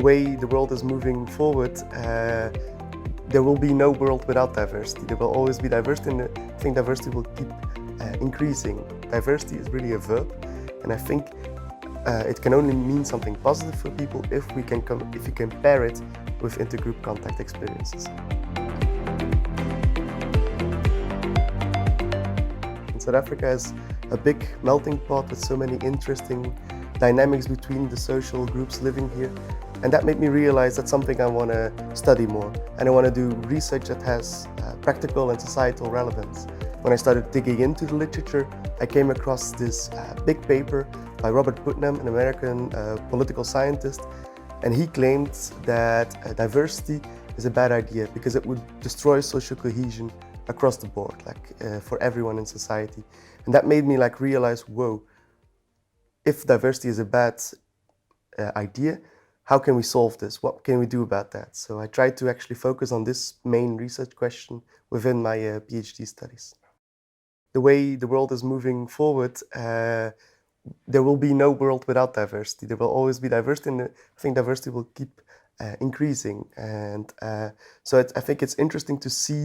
way the world is moving forward, there will be no world without diversity. There will always be diversity, and I think diversity will keep increasing. Diversity is really a verb, and I think it can only mean something positive for people if you compare it with intergroup contact experiences. And South Africa is a big melting pot with so many interesting dynamics between the social groups living here. And that made me realize that's something I want to study more. And I want to do research that has practical and societal relevance. When I started digging into the literature, I came across this big paper by Robert Putnam, an American political scientist. And he claimed that diversity is a bad idea because it would destroy social cohesion across the board, for everyone in society. And that made me realize, whoa, if diversity is a bad idea, how can we solve this? What can we do about that? So I tried to actually focus on this main research question within my PhD studies. The way the world is moving forward, there will be no world without diversity. There will always be diversity, and I think diversity will keep increasing. And so I think it's interesting to see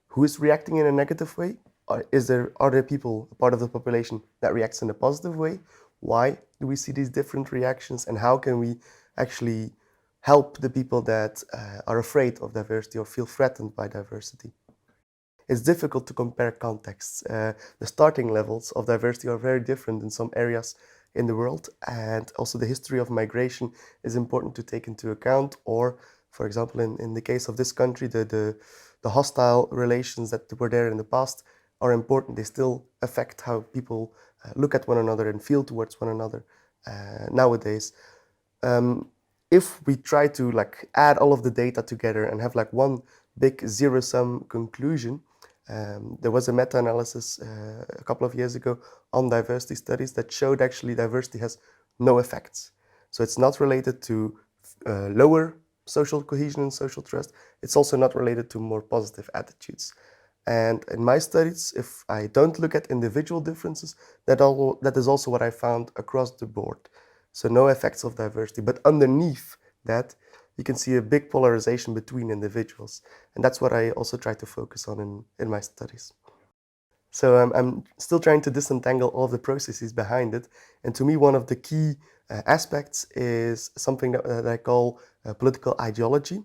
who is reacting in a negative way. Are there people, a part of the population, that reacts in a positive way? Why do we see these different reactions, and how can we actually help the people that are afraid of diversity or feel threatened by diversity? It's difficult to compare contexts. The starting levels of diversity are very different in some areas in the world, and also the history of migration is important to take into account. Or, for example, in the case of this country, the hostile relations that were there in the past are important. They still affect how people look at one another and feel towards one another nowadays. If we try to add all of the data together and have one big zero-sum conclusion, there was a meta-analysis a couple of years ago on diversity studies that showed actually diversity has no effects. So it's not related to lower social cohesion and social trust. It's also not related to more positive attitudes. And in my studies, if I don't look at individual differences, that is also what I found across the board. So no effects of diversity, but underneath that, you can see a big polarization between individuals. And that's what I also try to focus on in my studies. So I'm still trying to disentangle all of the processes behind it. And to me, one of the key aspects is something that I call political ideology.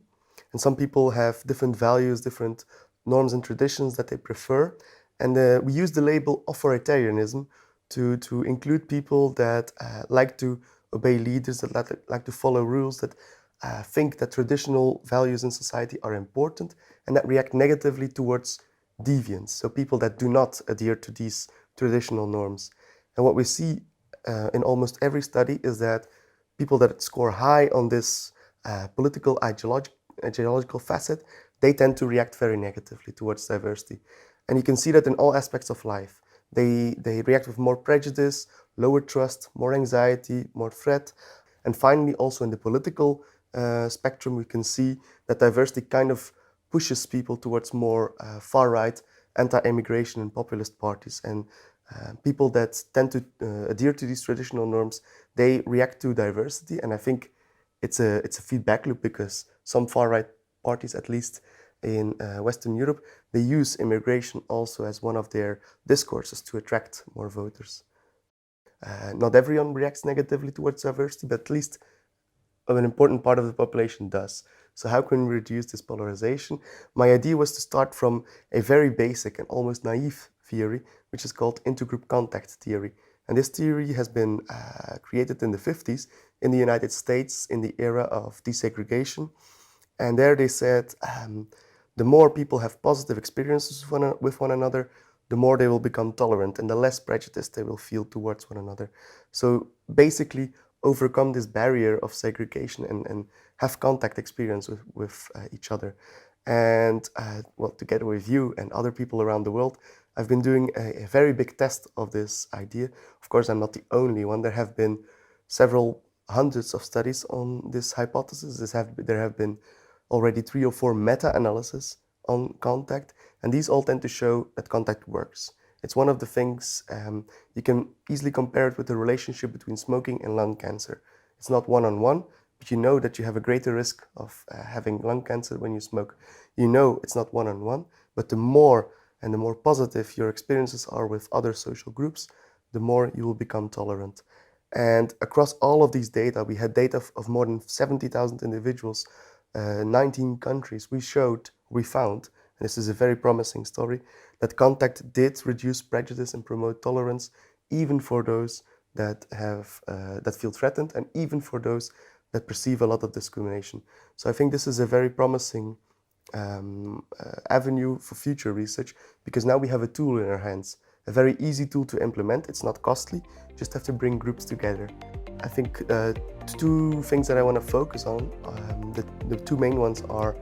And some people have different values, different norms and traditions that they prefer. And we use the label authoritarianism to include people that like to obey leaders, that like to follow rules, that think that traditional values in society are important, and that react negatively towards deviants, so people that do not adhere to these traditional norms. And what we see in almost every study is that people that score high on this political ideological facet, they tend to react very negatively towards diversity. And you can see that in all aspects of life. They react with more prejudice, lower trust, more anxiety, more threat. And finally, also in the political spectrum, we can see that diversity kind of pushes people towards more far-right, anti-immigration and populist parties. And people that tend to adhere to these traditional norms, they react to diversity. And I think it's a feedback loop, because some far-right parties, at least in Western Europe, they use immigration also as one of their discourses to attract more voters. Not everyone reacts negatively towards diversity, but at least an important part of the population does. So how can we reduce this polarization? My idea was to start from a very basic and almost naive theory, which is called intergroup contact theory. And this theory has been created in the 50s in the United States in the era of desegregation. And there they said, the more people have positive experiences with one another, the more they will become tolerant and the less prejudice they will feel towards one another. So basically overcome this barrier of segregation and have contact experience with each other. And well, together with you and other people around the world, I've been doing a very big test of this idea. Of course, I'm not the only one. There have been several hundreds of studies on this hypothesis. There have been already 3 or 4 meta-analyses on contact, and these all tend to show that contact works. It's one of the things, you can easily compare it with the relationship between smoking and lung cancer. It's not one-on-one, but you know that you have a greater risk of having lung cancer when you smoke. You know it's not one-on-one, but the more positive your experiences are with other social groups, the more you will become tolerant. And across all of these data, we had data of more than 70,000 individuals, 19 countries. We found, and this is a very promising story, that contact did reduce prejudice and promote tolerance, even for those that feel threatened, and even for those that perceive a lot of discrimination. So I think this is a very promising avenue for future research, because now we have a tool in our hands, a very easy tool to implement. It's not costly, just have to bring groups together. I think two things that I want to focus on, the two main ones are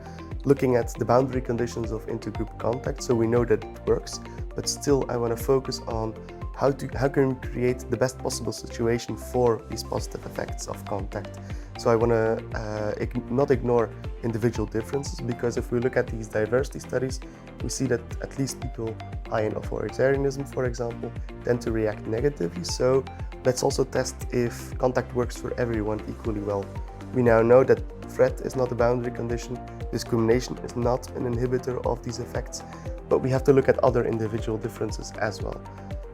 looking at the boundary conditions of intergroup contact, so we know that it works, but still I want to focus on how can we create the best possible situation for these positive effects of contact. So I want to not ignore individual differences, because if we look at these diversity studies, we see that at least people high in authoritarianism, for example, tend to react negatively. So let's also test if contact works for everyone equally well. We now know that threat is not a boundary condition, discrimination is not an inhibitor of these effects, but we have to look at other individual differences as well.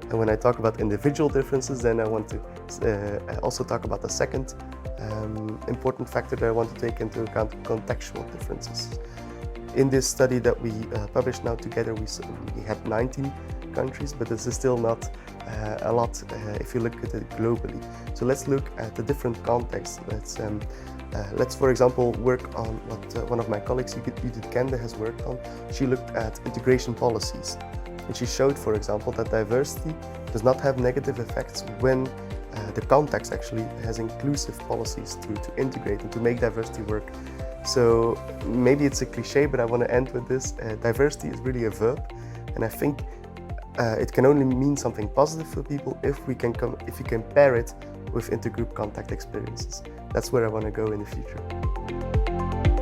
And when I talk about individual differences, then I want to also talk about the second important factor that I want to take into account, contextual differences. In this study that we published now together, we had 19 countries, but this is still not a lot if you look at it globally. So let's look at the different contexts. Let's for example work on what one of my colleagues, Judith Kende, has worked on. She looked at integration policies. And she showed, for example, that diversity does not have negative effects when the context actually has inclusive policies to integrate and to make diversity work. So maybe it's a cliche, but I want to end with this. Diversity is really a verb, and I think it can only mean something positive for people if you can pair it with intergroup contact experiences. That's where I want to go in the future.